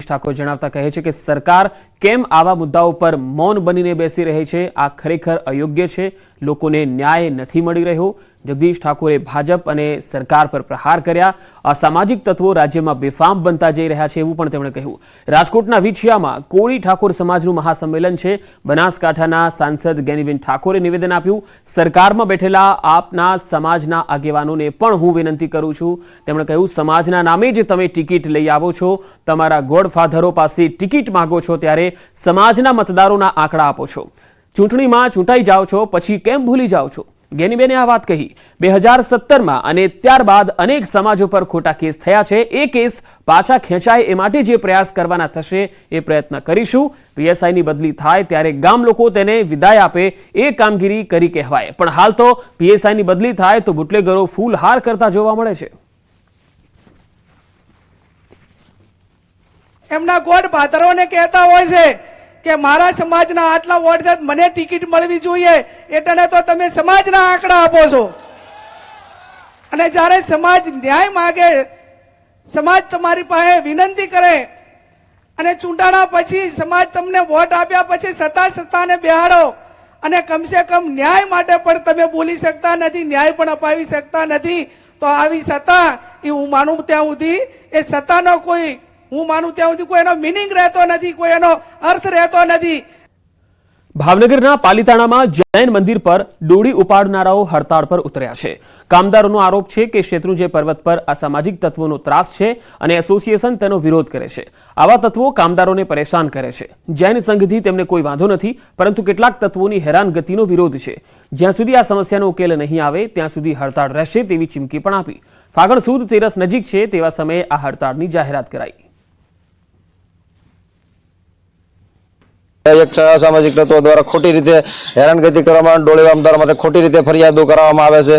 ઠાકોર જણાવતા કહે છે કે સરકાર કેમ આવા મુદ્દાઓ પર મૌન બનીને બેસી રહી છે, આ ખરેખર અયોગ્ય છે, લોકોને ન્યાય નથી મળી રહ્યો। જગદીશ ઠાકોરે ભાજપ અને સરકાર પર પ્રહાર કર્યા। અસામાજિક તત્વો રાજ્યમાં બેફામ બનતા જઈ રહ્યા છે એવું પણ તેમણે કહ્યું। રાજકોટના વિછિયામાં કોળી ઠાકોર સમાજનું મહાસંમેલન છે। બનાસકાંઠાના સાંસદ જ્ઞાનીબેન ઠાકોરે નિવેદન આપ્યું। સરકારમાં બેઠેલા આપના સમાજના આગેવાનોને પણ હું વિનંતી કરું છું। તેમણે કહ્યું, સમાજના નામે જ તમે ટિકિટ લઈ આવો છો, તમારા ગોડફાધરો પાસે ટિકિટ માંગો છો ત્યારે સમાજના મતદારોના આંકડા આપો છો। ચૂંટણીમાં ચૂંટાઈ જાઓ છો પછી કેમ ભૂલી જાઓ છો? જ્ઞાનીબેને આ વાત કહી। 2017માં અને ત્યારબાદ અનેક સમાજો પર ખોટા કેસ થયા છે। એ કેસ પાછા ખેંચાય એ માટે જે પ્રયાસ કરવાના થશે એ પ્રયત્ન કરીશું। પીએસઆઈની બદલી થાય ત્યારે ગામ લોકો તેને વિદાય આપે એ કામગીરી કરી કહેવાય, પણ હાલ તો પીએસઆઈની બદલી થાય તો બુટલેગરો ફૂલહાર કરતા જોવા મળે છે। એમના ગોડ પાથરોને કહેતા હોય છે કે મારા સમાજના આટલા વોટ છે, મને ટિકિટ મળવી જોઈએ, એટલે તો તમે સમાજના આંકડા આપો છો। અને જ્યારે સમાજ ન્યાય માંગે, સમાજ તમારી પાસે વિનંતી કરે અને ચૂંટાણા પછી સમાજ તમને વોટ આપ્યા પછી સત્તાને બેહાડો અને કમસે કમ ન્યાય માટે પણ તમે બોલી શકતા નથી, ન્યાય પણ અપાવી શકતા નથી, તો આવી સત્તા એ હું માનું ત્યાં સુધી એ સત્તાનો કોઈ હું માનું ત્યાં સુધી કોઈ એનો મીનિંગ રહેતો નથી, કોઈ એનો અર્થ રહેતો નથી। ભાવનગરના પાલિતાણામાં જૈન મંદિર પર ડોળી ઉપાડનારાઓ હડતાળ પર ઉતર્યા છે। કામદારોનો આરોપ છે કે શેત્રુંજય પર્વત પર અસામાજિક તત્વોનો ત્રાસ છે અને એસોસિએશન તેનો વિરોધ કરે છે। આવા તત્વો કામદારોને પરેશાન કરે છે। જૈન સંઘથી તેમને કોઈ વાંધો નથી, પરંતુ કેટલાક તત્વોની હેરાનગતિનો વિરોધ છે। જ્યાં સુધી આ સમસ્યાનો ઉકેલ નહીં આવે ત્યાં સુધી હડતાળ રહેશે તેવી ચીમકી પણ આપી। ફાગણ સુદ તેરસ નજીક છે તેવા સમયે આ હડતાળની જાહેરાત કરાઈ। એક અસામાજિક તત્વો દ્વારા ખોટી રીતે હેરાનગતિ કરવામાં, ડોળી કામદારો માટે ખોટી રીતે ફરિયાદો કરવામાં આવે છે,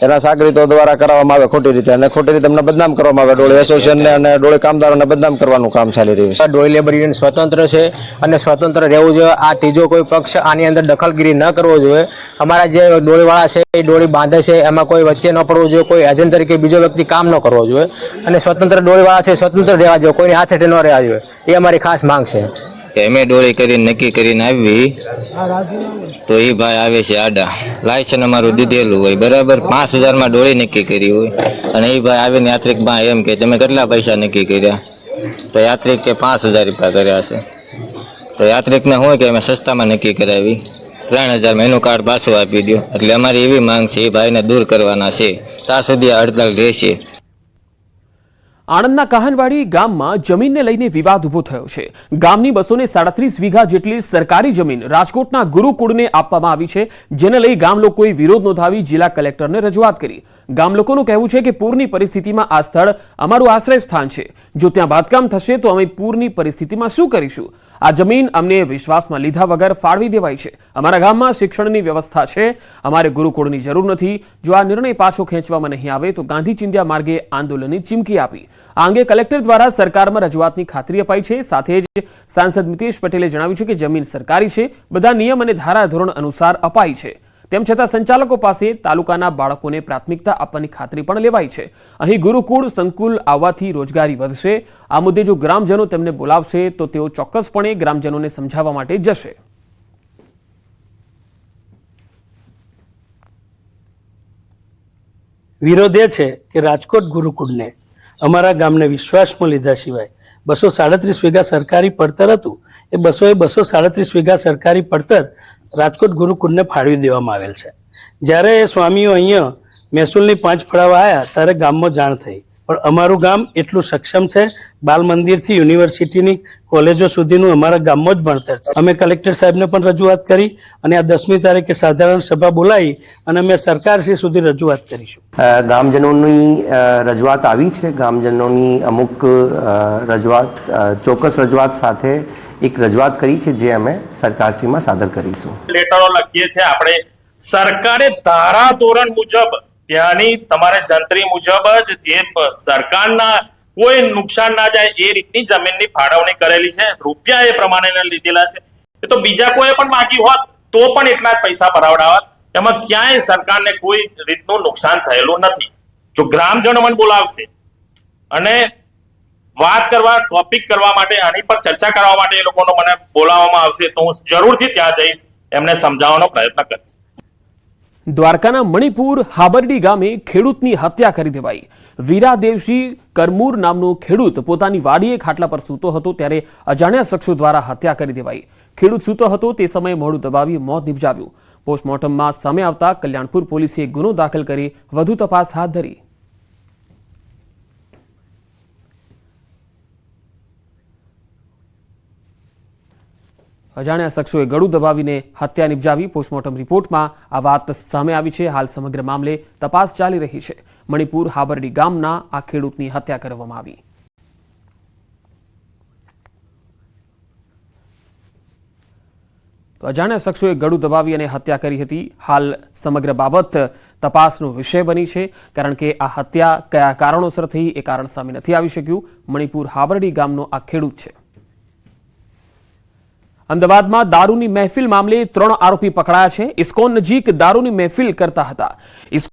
એના સાગરીતો દ્વારા કરવામાં આવે ખોટી રીતે, અને ખોટી રીતે એમને બદનામ કરવામાં આવે। ડોળી એસોસિએશનને અને ડોળી કામદારોને બદનામ કરવાનું કામ ચાલી રહ્યું છે। ડોળી લેબર યુનિયન સ્વતંત્ર છે અને સ્વતંત્ર રહેવું જોઈએ। આ ત્રીજો કોઈ પક્ષ આની અંદર દખલગીરી ન કરવો જોઈએ। અમારા જે ડોળીવાળા છે એ ડોળી બાંધે છે, એમાં કોઈ વચ્ચે ન પડવું જોઈએ, કોઈ એજન્ટ તરીકે બીજો વ્યક્તિ કામ ન કરવો જોઈએ અને સ્વતંત્ર ડોળીવાળા છે સ્વતંત્ર રહેવા જોઈએ, કોઈની હાથ હેઠળ ન રહેવા જોઈએ, એ અમારી ખાસ માંગ છે। અમે ડોળી કરીને નક્કી કરીને આવી તો એ ભાઈ આવે છે આડા, લાયસન્સ અમારું દીધેલું હોય બરાબર, 5000માં ડોળી નક્કી કરી હોય અને એ ભાઈ આવીને યાત્રિકમાં એમ કે તમે કેટલા પૈસા નક્કી કર્યા, તો યાત્રિક કે 5000 રૂપિયા કર્યા છે। તો યાત્રિકને શું કે અમે સસ્તામાં નક્કી કરાવી, 3000માં એનું કાર્ડ પાછું આપી દો। એટલે અમારી એવી માંગ છે એ ભાઈને દૂર કરવાના છે, ત્યાં સુધી આ હડતાળ રહેશે। આણંદના કહાનવાડી ગામમાં જમીનને લઈને વિવાદ ઉભો થયો છે। ગામની 237 વીઘા જેટલી સરકારી જમીન રાજકોટના ગુરુકુળને આપવામાં આવી છે, જેને લઈ ગામ લોકોએ વિરોધ નોંધાવી જિલ્લા કલેક્ટરને રજૂઆત કરી। ગામ લોકોનું કહેવું છે કે પૂરની પરિસ્થિતિમાં આ સ્થળ અમારું આશ્રય સ્થાન છે, જો ત્યાં બાંધકામ થશે તો અમે પૂરની પરિસ્થિતિમાં શું કરીશું? આ જમીન અમને વિશ્વાસમાં લીધા વગર ફાળવી દેવાઈ છે। અમારા ગામમાં શિક્ષણની વ્યવસ્થા છે, અમારે ગુરુકુળની જરૂર નથી। જો આ નિર્ણય પાછો ખેંચવામાં નહીં આવે તો ગાંધી ચિંધ્યા માર્ગે આંદોલનની ચીમકી આપી। આ અંગે કલેક્ટર દ્વારા સરકારમાં રજૂઆતની ખાતરી અપાઈ છે। સાથે જ સાંસદ મિતેશ પટેલે જણાવ્યું છે કે જમીન સરકારી છે, બધા નિયમ અને ધારાધોરણ અનુસાર અપાઈ છે। તેમ છતાં સંચાલકો પાસે તાલુકાના બાળકોને પ્રાથમિકતા આપવાની ખાતરી પણ લેવાઈ છે। અહીં ગુરુકુળ સંકુલ આવવાથી રોજગારી વધશે। આ મુદ્દે જો ગ્રામજનો તેમને બોલાવશે તો તેઓ ચોક્કસપણે ગ્રામજનોને સમજાવવા માટે જશે। વિરોધ એ છે કે રાજકોટ ગુરુકુળને અમારા ગામને વિશ્વાસમાં લીધા સિવાય 237 વીઘા સરકારી પડતર હતું, એ 237 વીઘા સરકારી પડતર રાજકોટ ગુરુકુળને ફાળવી દેવામાં આવેલ છે। જ્યારે એ સ્વામીઓ અહીંયા મહેસૂલની 5 ફળાવા આવ્યા ત્યારે ગામમાં જાણ થઈ, પણ અમારું ગામ એટલું સક્ષમ છે, બાલ મંદિરથી યુનિવર્સિટીની કોલેજો સુધીનું અમારા ગામમાં જ ભણતર છે। અમે કલેક્ટર સાહેબને પણ રજૂઆત કરી અને આ 10મી તારીખે સાધારણ સભા બોલાવી અને અમે સરકારશ્રી સુધી રજૂઆત કરીશું। ગામજનોની રજૂઆત આવી છે, ગામજનોની અમુક રજૂઆત ચોક્કસ રજૂઆત સાથે એક રજૂઆત કરી છે જે અમે સરકારશ્રીમાં સાદર કરીશું। લેટરો લખીએ છીએ આપણે, સરકારે ધારા ધોરણ મુજબ ત્યાંની તમારે જંત્રી મુજબ જ જે સરકારના કોઈ નુકસાન ના જાય એ રીતની જમીનની ફાળવણી કરેલી છે। રૂપિયા એ પ્રમાણે લીધેલા છે, એ તો બીજા કોઈ પણ માંગ્યું હોત તો પણ એટલા જ પૈસા ભરાવડાવત, એમાં ક્યાંય સરકારને કોઈ રીતનું નુકસાન થયેલું નથી। જો ગ્રામજનો મને બોલાવશે અને વાત કરવા, ટોપિક કરવા માટે, આની પર ચર્ચા કરવા માટે એ લોકોનો મને બોલાવવામાં આવશે તો હું જરૂરથી ત્યાં જઈશ, એમને સમજાવવાનો પ્રયત્ન કરીશ. દ્વારકાના મણિપુર હાબરડી ગામે ખેડૂતની હત્યા કરી દેવાઈ. વીરા દેવસિંહ કરમૂર નામનો ખેડૂત પોતાની વાડીએ ખાટલા પર સૂતો હતો ત્યારે અજાણ્યા શખ્સો દ્વારા હત્યા કરી દેવાઈ. ખેડૂત સૂતો હતો તે સમયે મોઢું દબાવી મોત નિપજાવ્યું. પોસ્ટમોર્ટમમાં સામે આવતા કલ્યાણપુર પોલીસે ગુનો દાખલ કરી વધુ તપાસ હાથ ધરી. અજાણ્યા શખ્સોએ ગળું દબાવીને હત્યા નિપજાવી. પોસ્ટમોર્ટમ રિપોર્ટમાં આ વાત સામે આવી છે. હાલ સમગ્ર મામલે તપાસ ચાલી રહી છે. મણિપુર હાબરડી ગામના આ ખેડૂતની હત્યા કરવામાં આવી. તો અજાણ્યા શખ્સોએ ગળું દબાવી અને હત્યા કરી હતી. હાલ સમગ્ર બાબત તપાસનો વિષય બની છે, કારણ કે આ હત્યા કયા કારણોસર થઈ એ કારણ સામે નથી આવી શક્યું. મણિપુર હાબરડી ગામનો આ ખેડૂત છે. અમદાવાદમાં દારૂની મહેફિલ મામલે 3 આરોપી પકડાયા છે. ઇસ્કોન નજીક દારૂની મહેફિલ કરતા હતા.